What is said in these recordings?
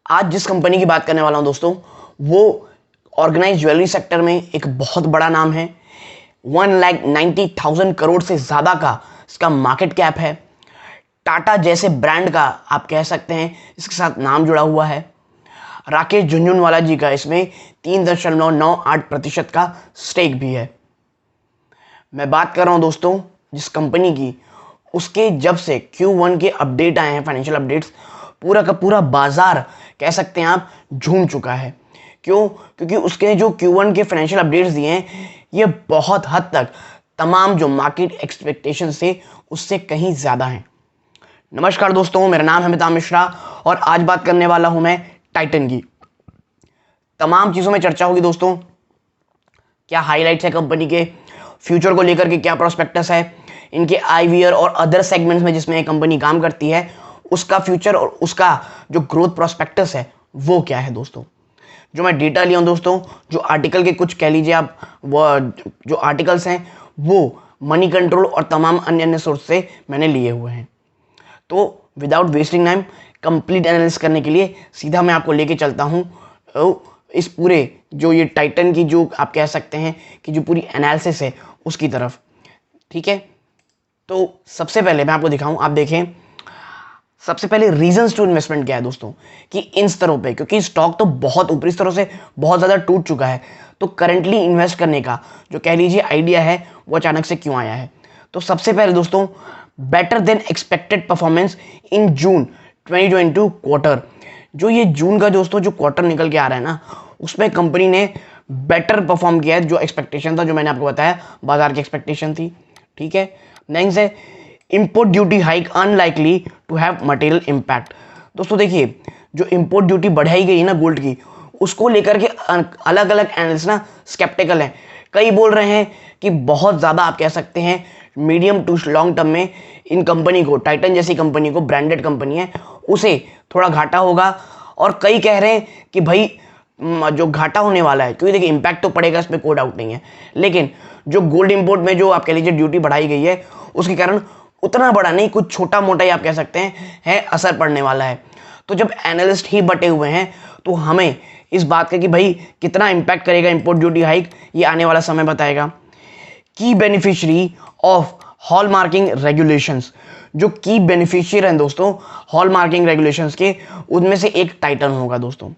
आज जिस कंपनी की बात करने वाला हूं दोस्तों, वो ऑर्गेनाइज ज्वेलरी सेक्टर में एक बहुत बड़ा नाम है। 1,90,000 करोड़ से ज़्यादा का इसका मार्केट कैप है। टाटा जैसे ब्रांड का आप कह सकते हैं इसके साथ नाम जुड़ा हुआ है। राकेश झुनझुनवाला जी का इसमें 3.98% का स्टेक भी है। मैं बात कर रहा हूं दोस्तों जिस कंपनी की, उसके जब से Q1 के अपडेट आए हैं, फाइनेंशियल अपडेट्स, पूरा का पूरा बाजार कह सकते हैं आप झूम चुका है। क्यों? क्योंकि उसके जो Q1 के फाइनेंशियल अपडेट्स दिए हैं ये बहुत हद तक तमाम जो मार्केट एक्सपेक्टेशन से उससे कहीं ज़्यादा हैं। नमस्कार दोस्तों, मेरा नाम है अमिताभ मिश्रा और आज बात करने वाला हूं मैं टाइटन की। तमाम चीज़ों में चर्चा होगी दोस्तों। क्या हाईलाइट्स है कंपनी के, फ्यूचर को लेकर के क्या प्रोस्पेक्टस है, इनके आईवीआर और अदर सेगमेंट्स में जिसमें कंपनी काम करती है उसका फ्यूचर और उसका जो ग्रोथ प्रोस्पेक्टस है वो क्या है दोस्तों। जो मैं डेटा लिया हूँ दोस्तों, जो आर्टिकल के कुछ कह लीजिए आप, वो जो आर्टिकल्स हैं वो मनी कंट्रोल और तमाम अन्य अन्य सोर्स से मैंने लिए हुए हैं। तो without wasting time complete analysis करने के लिए सीधा मैं आपको लेके चलता हूँ इस पूरे जो ये टाइटन की जो आप कह सकते हैं कि जो पूरी एनालिसिस है उसकी तरफ। ठीक है, तो सबसे पहले मैं आपको दिखाऊं, आप देखें सबसे पहले रीजंस टू इन्वेस्टमेंट क्या है दोस्तों, कि इन स्तरों पे, क्योंकि स्टॉक तो बहुत ऊपरी स्तरों से बहुत ज़्यादा टूट चुका है, तो करंटली इन्वेस्ट करने का जो कह लीजिए आइडिया है वो अचानक से क्यों आया है। तो सबसे पहले दोस्तों, better than expected performance in June 2022 quarter. जो ये जून का दोस्तों जो क्वार्टर निकल के आ रहा है ना, उसमें कंपनी ने बेटर परफॉर्म किया है। जो एक्सपेक्टेशन था, जो मैंने आपको बताया बाजार की एक्सपेक्टेशन थी। ठीक है, नेक्स्ट है import duty hike unlikely to have material impact. दोस्तों देखिए, जो इंपोर्ट ड्यूटी बढ़ाई गई है ना गोल्ड की, उसको लेकर के अलग अलग एनालिस्ट ना स्केप्टिकल हैं। कई बोल रहे हैं कि बहुत ज़्यादा आप कह सकते हैं मीडियम टू लॉन्ग टर्म में इन कंपनी को, टाइटन जैसी कंपनी को, ब्रांडेड कंपनी है, उसे थोड़ा घाटा होगा। और कई कह रहे हैं कि भाई जो घाटा होने वाला है, क्योंकि देखिए इंपैक्ट तो पड़ेगा, इसमें कोई डाउट नहीं है, लेकिन जो गोल्ड इंपोर्ट में जो आप कह लीजिए ड्यूटी बढ़ाई गई है उसके कारण उतना बड़ा नहीं, कुछ छोटा मोटा ही आप कह सकते हैं है असर पड़ने वाला है। तो जब एनालिस्ट ही बटे हुए हैं तो हमें इस बात का कि भाई कितना इंपैक्ट करेगा इंपोर्ट ड्यूटी हाइक, ये आने वाला समय बताएगा। की beneficiary of hall marking regulations, जो की बेनिफिशियरी हैं दोस्तों हॉल मार्किंग रेगुलेशंस के, उनमें से एक टाइटन होगा दोस्तों।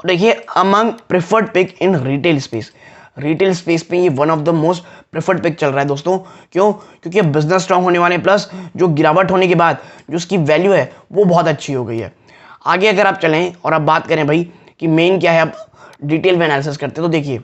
देखिए, among preferred pick in retail space, retail space पे ये one of the most preferred pick चल रहा है दोस्तों। क्यों? क्योंकि बिजनेस स्ट्रांग होने वाले, प्लस जो गिरावट होने के बाद जो उसकी वैल्यू है वो बहुत अच्छी हो गई है। आगे अगर आप चलें और आप बात करें भाई कि मेन क्या है, आप डिटेल में एनालिसिस करते हैं तो देखिए,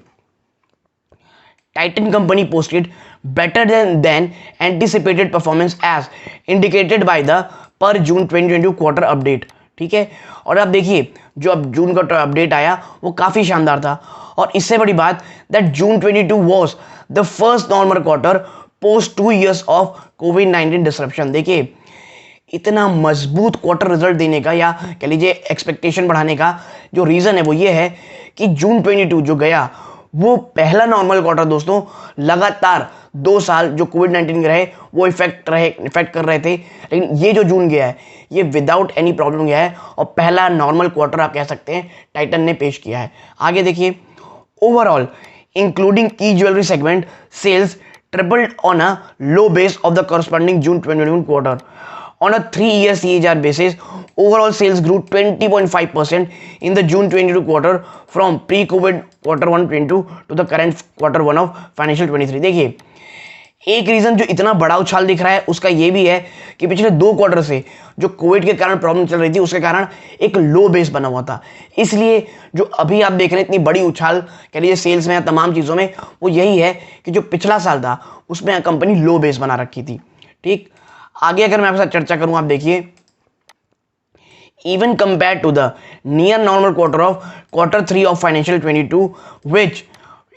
Titan company posted better than anticipated performance as indicated by the पर जून 2022 क्वार्टर अपडेट। ठीक है, और अब देखिए जो अब जून का अपडेट आया वो काफ़ी शानदार था। और इससे बड़ी बात that June 22 was the first normal quarter post 2 years of covid disruption. देखिए, इतना मजबूत क्वार्टर रिजल्ट देने का या कह लीजिए एक्सपेक्टेशन बढ़ाने का जो रीज़न है वो ये है कि जून 22 जो गया वो पहला नॉर्मल क्वार्टर दोस्तों। लगातार 2 साल जो कोविड-19 रहे वो इफेक्ट कर रहे थे, लेकिन ये जो जून गया है ये विदाउट एनी प्रॉब्लम गया है और पहला नॉर्मल क्वार्टर आप कह सकते हैं टाइटन ने पेश किया है। आगे देखिए, ओवरऑल इंक्लूडिंग की jewellery segment sales tripled on a low base of the corresponding June 2021 quarter. On a 3-year CAGR basis, overall sales grew 20.5% in the June 22 quarter from pre-COVID quarter 1 22 to the current quarter 1 of financial 23. देखिए, एक reason जो इतना बड़ा उछाल दिख रहा है उसका ये भी है कि पिछले 2 क्वार्टर से जो कोविड के कारण प्रॉब्लम चल रही थी उसके कारण एक लो बेस बना हुआ था। इसलिए जो अभी आप देख रहे हैं इतनी बड़ी उछाल कह लीजिए सेल्स में या तमाम चीज़ों में, वो यही है कि जो पिछला साल था उसमें कंपनी लो बेस बना रखी थी। ठीक, आगे अगर मैं आपके साथ चर्चा करूं, आप देखिए, even compared to the near normal quarter 3 of financial 22, which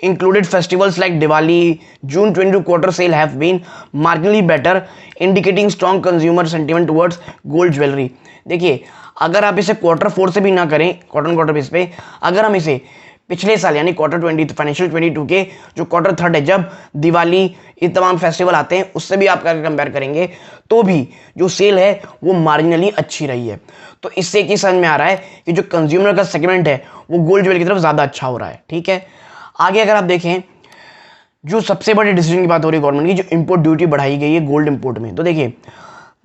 included festivals like Diwali, June 22 quarter sale have been marginally better, indicating strong consumer sentiment towards gold jewelry. देखिए, अगर आप इसे क्वार्टर 4 से भी ना करें, क्वार्टर बेस पे, अगर हम इसे पिछले साल यानी क्वार्टर 20 फाइनेंशियल 22 के जो क्वार्टर थर्ड है, जब दिवाली ये तमाम फेस्टिवल आते हैं उससे भी आप कंपेयर करेंगे तो भी जो सेल है वो मार्जिनली अच्छी रही है। तो इससे एक ही समझ में आ रहा है कि जो कंज्यूमर का सेगमेंट है वो गोल्ड ज्वेलरी की तरफ ज़्यादा अच्छा हो रहा है। ठीक है, आगे अगर आप देखें जो सबसे बड़े डिसीजन की बात हो रही है गवर्नमेंट की, जो इंपोर्ट ड्यूटी बढ़ाई गई है गोल्ड इंपोर्ट में, तो देखिए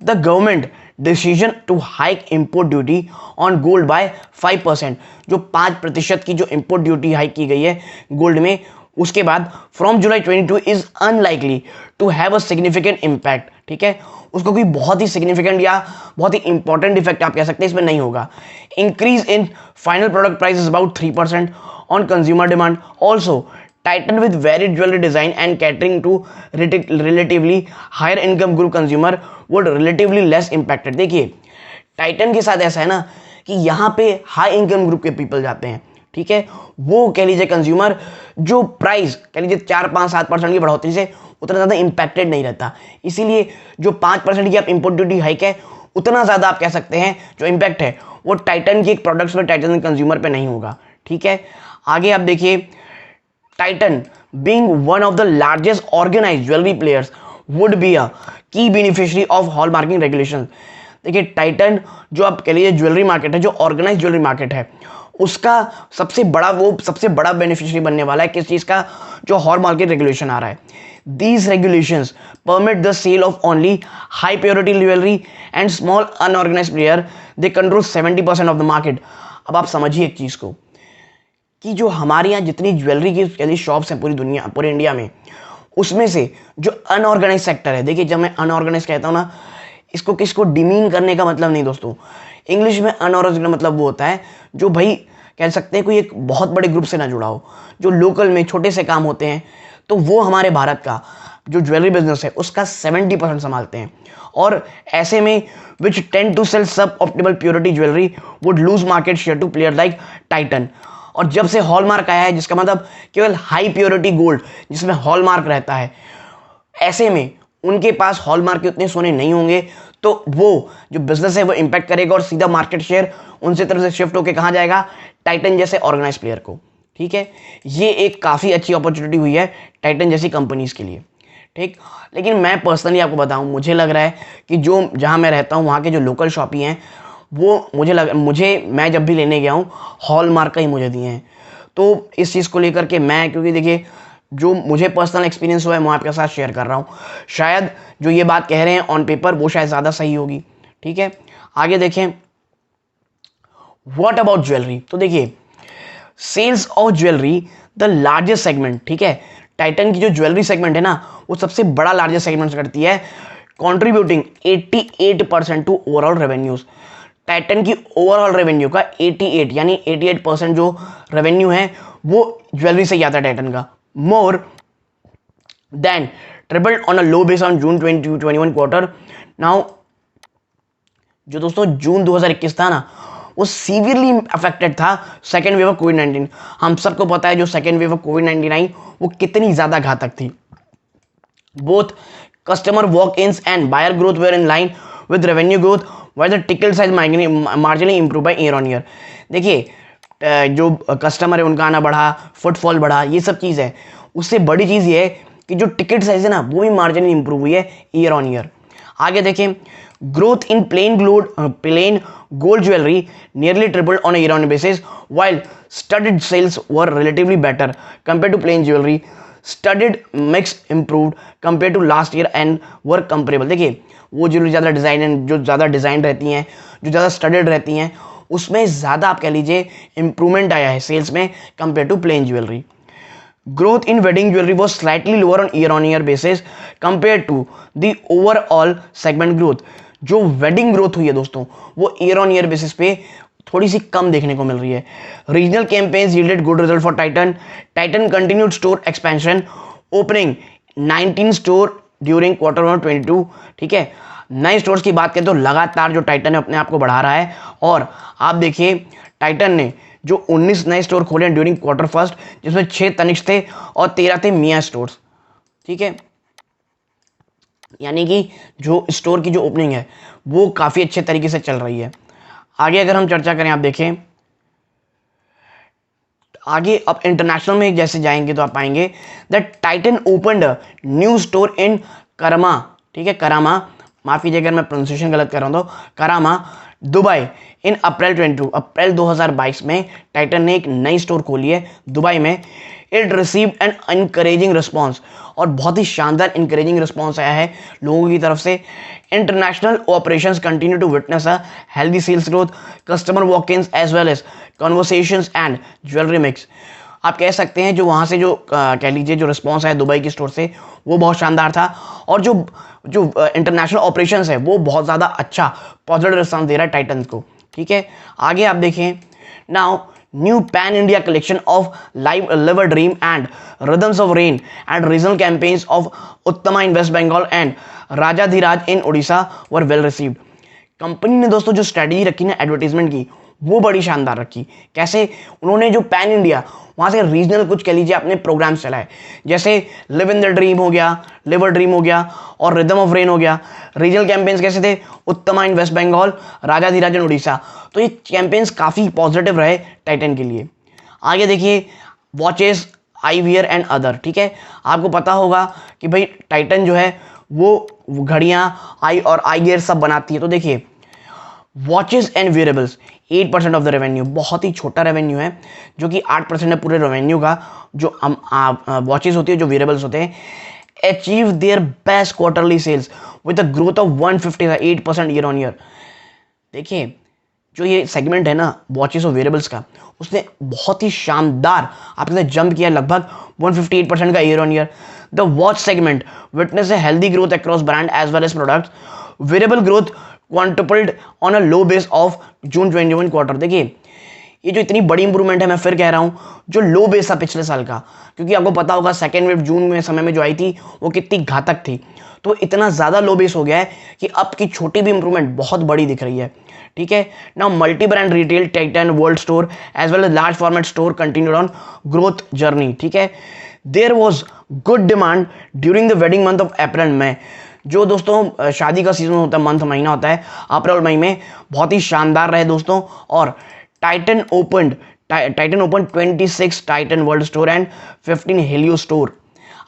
the government decision to hike import duty on gold by 5%, जो 5% की जो इंपोर्ट ड्यूटी हाइक की गई है गोल्ड में, उसके बाद from July 22 is unlikely to have a significant impact. ठीक है, उसको कोई बहुत ही सिग्निफिकेंट या बहुत ही इंपॉर्टेंट इफेक्ट आप कह सकते हैं इसमें नहीं होगा। Increase in final product price is about 3% on consumer demand. Also Titan with varied jewelry design and catering to relatively higher income group consumer would relatively less impacted। देखिए टाइटन के साथ ऐसा है ना कि यहाँ पे हाई इनकम ग्रुप के पीपल जाते हैं। ठीक है, वो कह लीजिए कंज्यूमर जो प्राइस कह लीजिए 4-5-7% की बढ़ोतरी से उतना ज़्यादा इंपैक्टेड नहीं रहता, इसीलिए जो 5% की आप इंपोर्ट ड्यूटी हाइक है उतना ज़्यादा आप कह सकते हैं जो इम्पैक्ट है वो टाइटन के प्रोडक्ट्स पर, टाइटन कंज्यूमर पे नहीं होगा। ठीक है, आगे आप देखिए Titan, being one of the largest organized jewelry players, would be a key beneficiary of hallmarking regulations। देखिए टाइटन जो आप कह लीजिए ज्वेलरी मार्केट है, जो ऑर्गेनाइज ज्वेलरी मार्केट है, उसका सबसे बड़ा बेनिफिशियरी बनने वाला है किस चीज़ का, जो हॉलमार्किंग रेगुलेशन आ रहा है। These regulations permit the sale of only high purity jewelry and small unorganized player, they control 70% of the market। अब आप समझिए एक चीज़ को कि जो हमारे यहाँ जितनी ज्वेलरी की शॉप्स हैं पूरी इंडिया में, उसमें से जो अनऑर्गेनाइज सेक्टर है, देखिए जब मैं अनऑर्गेनाइज कहता हूँ ना, इसको किसको डिमीन करने का मतलब नहीं दोस्तों। इंग्लिश में अनऑर्गेनाइज मतलब वो होता है जो भाई कह सकते हैं कोई एक बहुत बड़े ग्रुप से ना जुड़ा हो, जो लोकल में छोटे से काम होते हैं, तो वो हमारे भारत का जो ज्वेलरी बिजनेस है उसका 70% संभालते हैं। और ऐसे में which tend to sell suboptimal purity jewellery would lose market share to player like Titan. और जब से हॉलमार्क आया है, जिसका मतलब केवल हाई प्योरिटी गोल्ड जिसमें हॉलमार्क रहता है, ऐसे में उनके पास हॉलमार्क के उतने सोने नहीं होंगे, तो वो जो बिजनेस है वो इंपैक्ट करेगा और सीधा मार्केट शेयर उनसे तरफ से शिफ्ट होकर कहाँ जाएगा, टाइटन जैसे ऑर्गेनाइज प्लेयर को। ठीक है, ये एक काफ़ी अच्छी अपॉर्चुनिटी हुई है टाइटन जैसी कंपनीज के लिए। ठीक, लेकिन मैं पर्सनली आपको बताऊं, मुझे लग रहा है कि जो जहां मैं रहता हूं वहां के जो लोकल शॉपी हैं वो मैं जब भी लेने गया हूँ हॉलमार्क का ही मुझे दिए हैं। तो इस चीज़ को लेकर के मैं, क्योंकि देखिए जो मुझे पर्सनल एक्सपीरियंस हुआ है मैं आपके साथ शेयर कर रहा हूँ, शायद जो ये बात कह रहे हैं ऑन पेपर वो शायद ज़्यादा सही होगी। ठीक है, आगे देखें व्हाट अबाउट ज्वेलरी। तो देखिए sales of jewellery the largest segment. ठीक है, टाइटन की जो ज्वेलरी सेगमेंट है ना वो सबसे बड़ा लार्जेस्ट सेगमेंट करती है, contributing 88% to overall revenues. Titan की ओवरऑल रेवेन्यू का 88% जो रेवेन्यू है वो ज्वेलरी से ही आता है टाइटन का, more than tripled on a low base on June 2021 quarter. Now जो दोस्तों जून 2021 था ना वो सीवियरली अफेक्टेड था सेकेंड वेव ऑफ कोविड-19। हम सबको पता है जो सेकेंड वेव ऑफ कोविड-19 आई वो कितनी ज़्यादा घातक थी। Both customer walk-ins and buyer growth were in line with revenue growth, while the ticket size marginally improve by year on year. देखिए जो कस्टमर है उनका आना बढ़ा, फुटफॉल बढ़ा, ये सब चीज़ है। उससे बड़ी चीज़ ये है कि जो टिकट साइज है ना वो भी मार्जिनली इंप्रूव हुई है ईयर ऑन ईयर। आगे देखें growth in plain gold jewelry nearly tripled on a year-on-year basis, while studded sales were relatively better compared to plain jewelry. Studded mix improved compared to last year and were comparable। देखिए वो jewellery ज़्यादा design रहती हैं, जो ज़्यादा studded रहती हैं, उसमें ज़्यादा आप कह लीजिए इंप्रूवमेंट आया है सेल्स में compare to plain jewellery. Growth in wedding jewelry was slightly lower on year-on-year basis compared to the overall segment growth। जो वेडिंग ग्रोथ हुई है दोस्तों वो ईयर ऑन ईयर बेसिस पे थोड़ी सी कम देखने को मिल रही है। Regional campaigns yielded good result for Titan continued store expansion, opening 19 store during quarter 1 22। ठीक है, नए स्टोर्स की बात करें तो लगातार जो टाइटन अपने आप को बढ़ा रहा है, और आप देखिए टाइटन ने जो 19 नए स्टोर खोले ड्यूरिंग क्वार्टर फर्स्ट, जिसमें 6 तनिष्क थे और 13 थे मिया स्टोर्स। ठीक है, यानी कि जो स्टोर की जो ओपनिंग है वो काफ़ी अच्छे तरीके से चल रही है। आगे अगर हम चर्चा करें, आप देखें आगे अब इंटरनेशनल में जैसे जाएंगे तो आप पाएंगे that Titan opened new store in करामा, ठीक है, करामा, माफ कीजिए अगर मैं प्रोनाउंसिएशन गलत कर रहा हूं तो, करामा, दुबई इन अप्रैल 2022 में टाइटन ने एक नई स्टोर खोली है दुबई में। It receive an encouraging response, और बहुत ही शानदार इनकरेजिंग रिस्पॉन्स आया है लोगों की तरफ से। International operations continue to witness a healthy sales growth, customer walk-ins as well as conversations and jewellery mix. आप कह सकते हैं जो वहाँ से जो कह लीजिए जो रिस्पॉन्स है दुबई की स्टोर से वो बहुत शानदार था, और जो जो इंटरनेशनल ऑपरेशंस है वो बहुत ज़्यादा अच्छा पॉजिटिव रिस्पॉन्स दे रहा है टाइटन को, ठीक है। आगे आप देखें, now new pan India collection of लिवर dream and rhythms of rain and regional campaigns of Uttama in West Bengal and Rajadhiraj in Orissa were well received. Company ने दोस्तों जो स्ट्रेटजी रखी ना एडवर्टीजमेंट की वो बड़ी शानदार रखी। कैसे? उन्होंने जो पैन इंडिया वहाँ से रीजनल कुछ कह लीजिए अपने प्रोग्राम्स चलाए, जैसे लिव इन द ड्रीम हो गया, लिवर ड्रीम हो गया, और रिदम ऑफ रेन हो गया। रीजनल कैंपेन्स कैसे थे? उत्तमा इन वेस्ट बंगाल, राजाधिराज इन उड़ीसा। तो ये कैंपेन्स काफ़ी पॉजिटिव रहे टाइटन के लिए। आगे देखिए, watches, I wear and other, ठीक है। आपको पता होगा कि भाई टाइटन जो है वो घड़ियाँ, आई गियर सब बनाती है। तो देखिए, watches and wearables 8% of the revenue, बहुत ही छोटा रेवेन्यू है, जो कि 8% है पूरे रेवेन्यू का। जो वॉचेस होती है, जो वेरेबल्स होते हैं, achieve their best quarterly sales with a growth of 158% year on year. देखिए, जो ये सेगमेंट है ना वॉचेस और वेरेबल्स का, उसने बहुत ही शानदार आपके साथ जंप किया, लगभग 158% का year on year. The watch segment witness a healthy growth across brand as well as products, wearable growth quintupled on a low base of June 21 quarter. देखिए, ये जो इतनी बड़ी इंप्रूवमेंट है, मैं फिर कह रहा हूँ, जो लो बेस था पिछले साल का, क्योंकि आपको पता होगा सेकेंड वेव जून में समय में जो आई थी वो कितनी घातक थी। तो इतना ज़्यादा लो बेस हो गया है कि अब की छोटी भी इंप्रूवमेंट बहुत बड़ी दिख रही है, ठीक है। Now multi brand retail, Titan world store as well as large format store continued on growth journey, ठीक है। There was good demand during the wedding month of April May. जो दोस्तों शादी का सीजन होता है, मंथ महीना होता है अप्रैल मई में, बहुत ही शानदार रहे दोस्तों। और Titan open 26 Titan world store and 15 Helio store.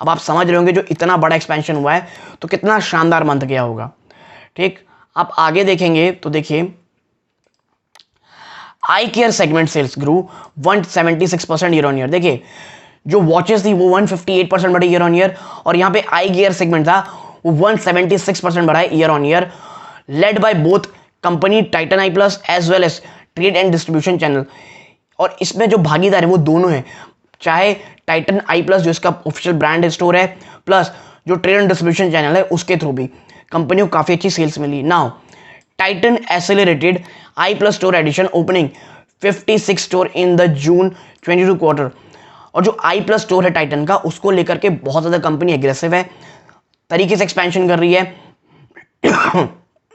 अब आप समझ रहे होंगे जो इतना बड़ा एक्सपेंशन हुआ है तो कितना शानदार मंथ गया होगा, ठीक। आप आगे देखेंगे तो देखिए, eye care segment sales grew 176% year on year. देखिए, जो वॉचेस थी वो 158% बढ़ी ईयर ऑन ईयर, और यहाँ पे आई गियर सेगमेंट था वो 176% बढ़ा है year on year, led by both company Titan Eye Plus as well as trade and distribution channel. और इसमें जो भागीदार है वो दोनों हैं, चाहे टाइटन आई प्लस जो इसका ऑफिशियल ब्रांड स्टोर है, प्लस जो ट्रेड एंड डिस्ट्रीब्यूशन चैनल है उसके थ्रू भी कंपनी को काफ़ी अच्छी सेल्स मिली। Now Titan accelerated Eye Plus store addition, opening 56 store in the June 22 quarter. और जो आई प्लस स्टोर है टाइटन का, उसको लेकर के बहुत ज़्यादा कंपनी एग्रेसिव है, तरीके से एक्सपेंशन कर रही है।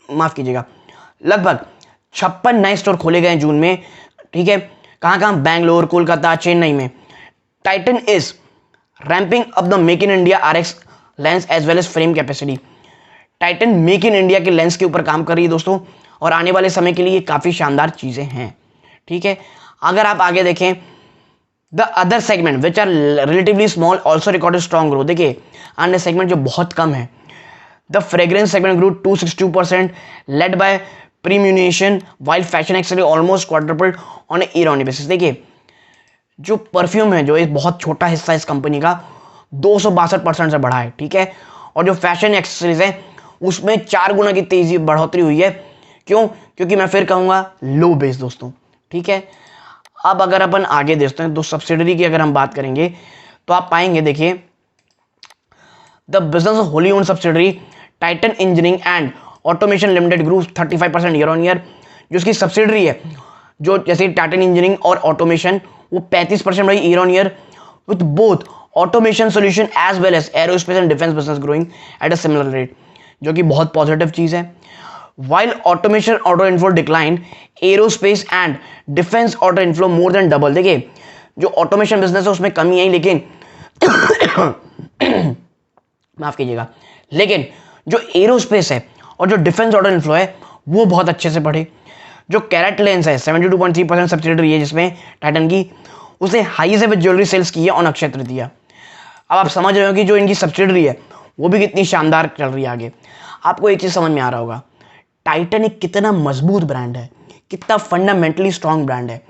माफ कीजिएगा, लगभग 56 नए स्टोर खोले गए जून में, ठीक है। कहाँ, बैंगलोर, कोलकाता, चेन्नई में। Titan is ramping up the make in India RX lens as well as frame capacity. Titan make in India के लेंस के ऊपर काम कर रही है दोस्तों, और आने वाले समय के लिए काफ़ी शानदार चीज़ें हैं, ठीक है। अगर आप आगे देखें, the other segment which are relatively small also recorded strong growth. देखिए, अन्य सेगमेंट जो बहुत कम है, the fragrance segment grow 262% led by premiumisation, while fashion accessory almost quadrupled on year on basis. देखिए, जो परफ्यूम है, जो एक बहुत छोटा हिस्सा इस कंपनी का, 262% से बढ़ा है, ठीक है। और जो फैशन एक्सेसरीज है उसमें 4 गुना की तेजी बढ़ोतरी हुई है। क्यों? क्योंकि मैं फिर कहूँगा लो बेस दोस्तों, ठीक है। अब अगर अपन आगे देखते हैं तो सब्सिडरी की अगर हम बात करेंगे तो आप पाएंगे, देखिए, the business wholly own subsidiary Titan engineering and automation limited grew 35% year on year. जो उसकी सब्सिडरी है, जो जैसे टाइटन इंजीनियरिंग और ऑटोमेशन, वो 35% बढ़ी year on year, with both automation solution as well as aerospace and defence business growing at a similar rate, जो कि बहुत पॉजिटिव चीज़ है। While automation order inflow declined, aerospace and defense order inflow more than double। देखिए, जो automation business है उसमें कमी आई, लेकिन माफ कीजिएगा, लेकिन जो एरोस्पेस है और जो डिफेंस ऑर्डर इनफ्लो है वो बहुत अच्छे से बढ़े। जो कैरेट लेंस है 72.3% सब्सिडरी है जिसमें टाइटन की, उसने हाईएस्ट एवर ज्वेलरी सेल्स की है ऑन अक्षय तृतीया। अब आप समझ रहे हो कि जो इनकी सब्सिडरी है वो भी कितनी शानदार चल रही है आगे। आपको एक चीज़ समझ में आ रहा होगा, टाइटन एक कितना मजबूत ब्रांड है, कितना फंडामेंटली स्ट्रॉन्ग ब्रांड है।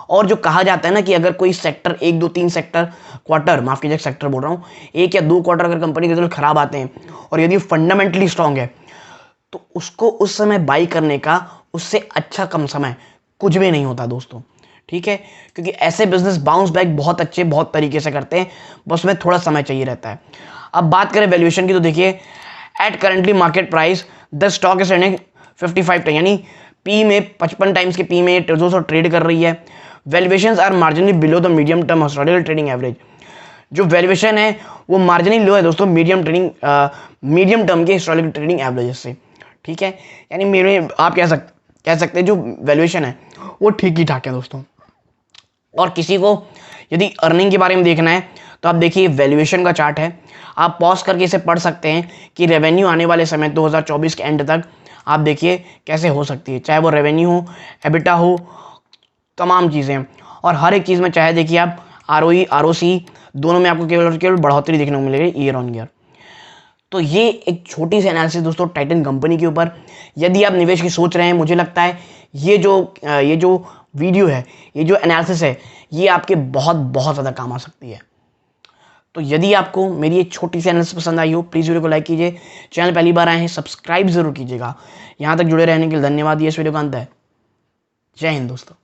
और जो कहा जाता है ना कि अगर कोई सेक्टर 1 2 3 सेक्टर क्वार्टर, माफ कीजिए सेक्टर बोल रहा हूँ, 1 या 2 क्वार्टर अगर कंपनी के रिजल्ट खराब आते हैं और यदि फंडामेंटली स्ट्रॉन्ग है तो उसको उस समय बाई करने का उससे अच्छा कम समय कुछ भी नहीं होता दोस्तों, ठीक है। क्योंकि ऐसे बिजनेस बाउंस बैक बहुत अच्छे बहुत तरीके से करते हैं, बस उसमें थोड़ा समय चाहिए रहता है। अब बात करें वैल्यूएशन की तो देखिए at currently market price the stock is trading 55 time, यानी पी में 55 टाइम्स के पी में जो ट्रेड कर रही है। Valuations are marginally below the medium term historical trading average. जो वैल्यूएशन है वो मार्जिनली लो है दोस्तों मीडियम टर्म के हिस्टोरिकल ट्रेडिंग एवरेज से, ठीक है। यानी मेरे आप कह सकते हैं जो वैल्यूएशन है वो ठीक ही ठाक है दोस्तों। और किसी को यदि अर्निंग के बारे में देखना है तो आप देखिए वैल्यूएशन का चार्ट है, आप पॉज करके इसे पढ़ सकते हैं कि रेवेन्यू आने वाले समय 2024 के एंड तक आप देखिए कैसे हो सकती है, चाहे वो रेवेन्यू हो, एबिटा हो, तमाम चीज़ें। और हर एक चीज़ में चाहे देखिए आप आरओई आरओसी दोनों में आपको केवल बढ़ोतरी देखने को मिलेगी ईयर ऑन ईयर। तो ये एक छोटी सी एनालिसिस दोस्तों टाइटन कंपनी के ऊपर। यदि आप निवेश की सोच रहे हैं, मुझे लगता है ये जो वीडियो है, ये जो एनालिसिस है, ये आपके बहुत बहुत ज़्यादा काम आ सकती है। तो यदि आपको मेरी ये छोटी सी एनालिसिस पसंद आई हो, प्लीज़ वीडियो को लाइक कीजिए, चैनल पहली बार आए हैं सब्सक्राइब जरूर कीजिएगा। यहाँ तक जुड़े रहने के लिए धन्यवाद। ये इस वीडियो का अंत है। जय हिंद दोस्तों।